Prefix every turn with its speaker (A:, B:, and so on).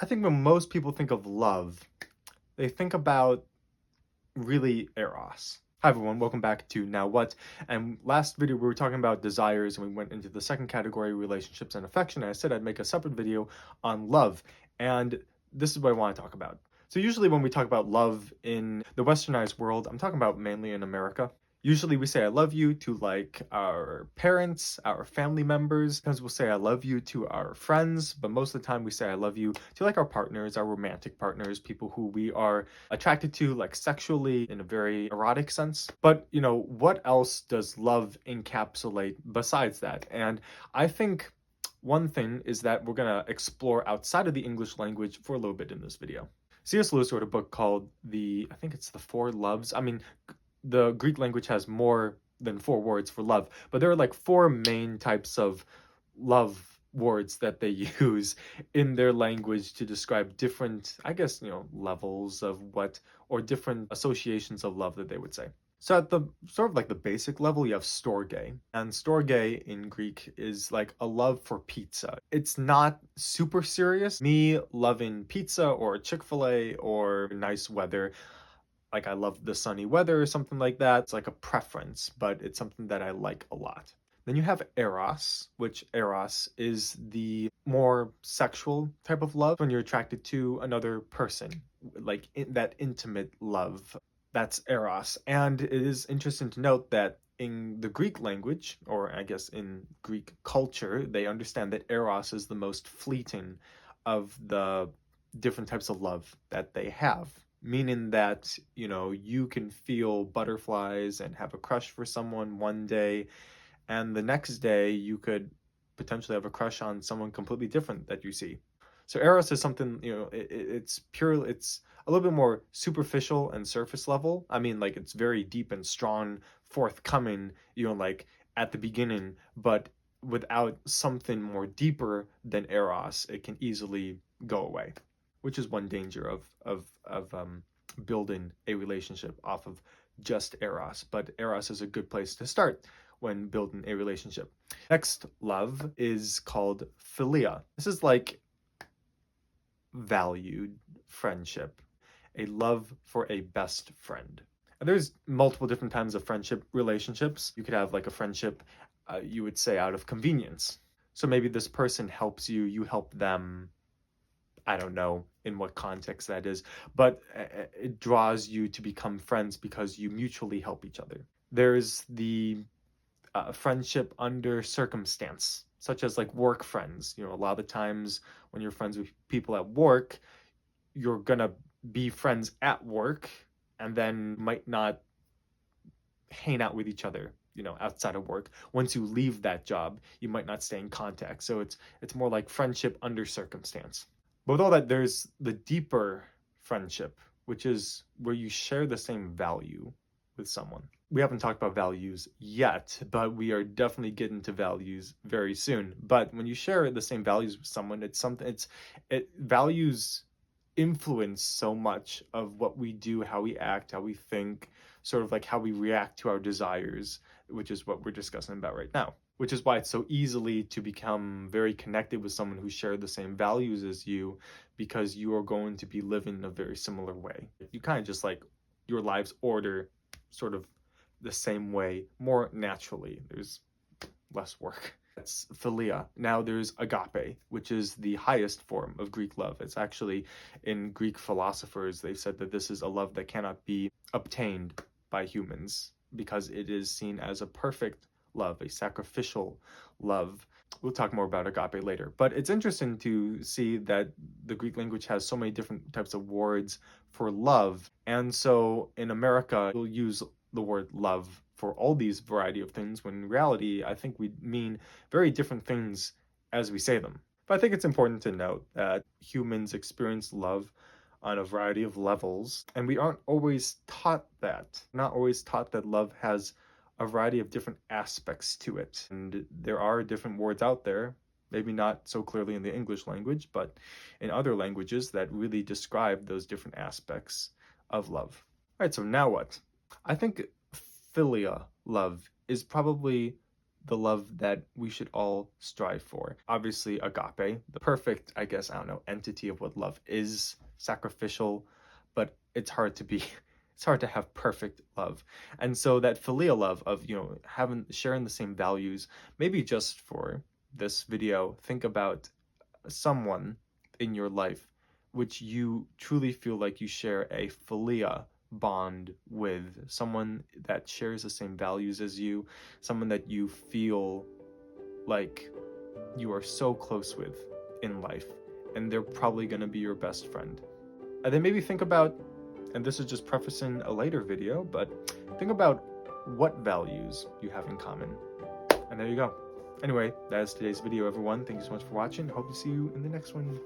A: I think when most people think of love, they think about really eros. Hi everyone, welcome back to Now What? And last video we were talking about desires and we went into the second category, relationships and affection. And I said I'd make a separate video on love. And this is what I want to talk about. So usually when we talk about love in the westernized world, I'm talking about mainly in America. Usually we say I love you to like our parents, our family members. Sometimes we'll say I love you to our friends, but most of the time we say I love you to like our partners, our romantic partners, people who we are attracted to like sexually in a very erotic sense. But what else does love encapsulate besides that? And I think one thing is that we're going to explore outside of the English language for a little bit in this video. C.S. Lewis wrote a book called I think it's The Four Loves. I mean, the Greek language has more than four words for love, but there are like four main types of love words that they use in their language to describe different, I guess, levels of what, or different associations of love that they would say. So at the sort of like the basic level, you have storge. And storge in Greek is like a love for pizza. It's not super serious. Me loving pizza or Chick-fil-A or nice weather, like I love the sunny weather or something like that. It's like a preference, but it's something that I like a lot. Then you have eros, which eros is the more sexual type of love when you're attracted to another person, like that intimate love. That's eros. And it is interesting to note that in the Greek language, or I guess in Greek culture, they understand that eros is the most fleeting of the different types of love that they have, meaning that you can feel butterflies and have a crush for someone one day, and the next day you could potentially have a crush on someone completely different that you see. So eros is something, it's pure, it's a little bit more superficial and surface level. I mean, like, it's very deep and strong, forthcoming, like at the beginning, but without something more deeper than eros, it can easily go away, which is one danger of building a relationship off of just eros. But eros is a good place to start when building a relationship. Next love is called philia. This is like valued friendship, a love for a best friend. And there's multiple different types of friendship relationships. You could have like a friendship, you would say, out of convenience. So maybe this person helps you, you help them. I don't know in what context that is, but it draws you to become friends because you mutually help each other. There's the friendship under circumstance, such as like work friends. A lot of the times when you're friends with people at work, you're gonna be friends at work and then might not hang out with each other outside of work. Once you leave that job, you might not stay in contact. So it's more like friendship under circumstance. But with all that, there's the deeper friendship, which is where you share the same value with someone. We haven't talked about values yet, but we are definitely getting to values very soon. But when you share the same values with someone, it values influence so much of what we do, how we act, how we think, sort of like how we react to our desires, which is what we're discussing about right now. Which is why it's so easily to become very connected with someone who shares the same values as you, because you are going to be living in a very similar way. You kind of just like your lives order sort of the same way, more naturally. There's less work. That's philia. Now there's agape, which is the highest form of Greek love. It's actually, in Greek philosophers, they've said that this is a love that cannot be obtained by humans because it is seen as a perfect love, a sacrificial love. We'll talk more about agape later. But it's interesting to see that the Greek language has so many different types of words for love. And so in America, we'll use the word love for all these variety of things, when in reality, I think we mean very different things as we say them. But I think it's important to note that humans experience love on a variety of levels, and we aren't always taught that. Not always taught that love has a variety of different aspects to it. And there are different words out there, maybe not so clearly in the English language, but in other languages that really describe those different aspects of love. All right, so now what? I think philia love is probably the love that we should all strive for. Obviously, agape, the perfect, I guess, I don't know, entity of what love is, sacrificial, but it's hard to be, it's hard to have perfect love. And so that philia love of, sharing the same values, maybe just for this video, think about someone in your life which you truly feel like you share a philia bond with, someone that shares the same values as you, someone that you feel like you are so close with in life, and they're probably going to be your best friend. And then maybe think about, and this is just prefacing a later video, but think about what values you have in common. And there you go. Anyway, that is today's video, everyone. Thank you so much for watching. Hope to see you in the next one.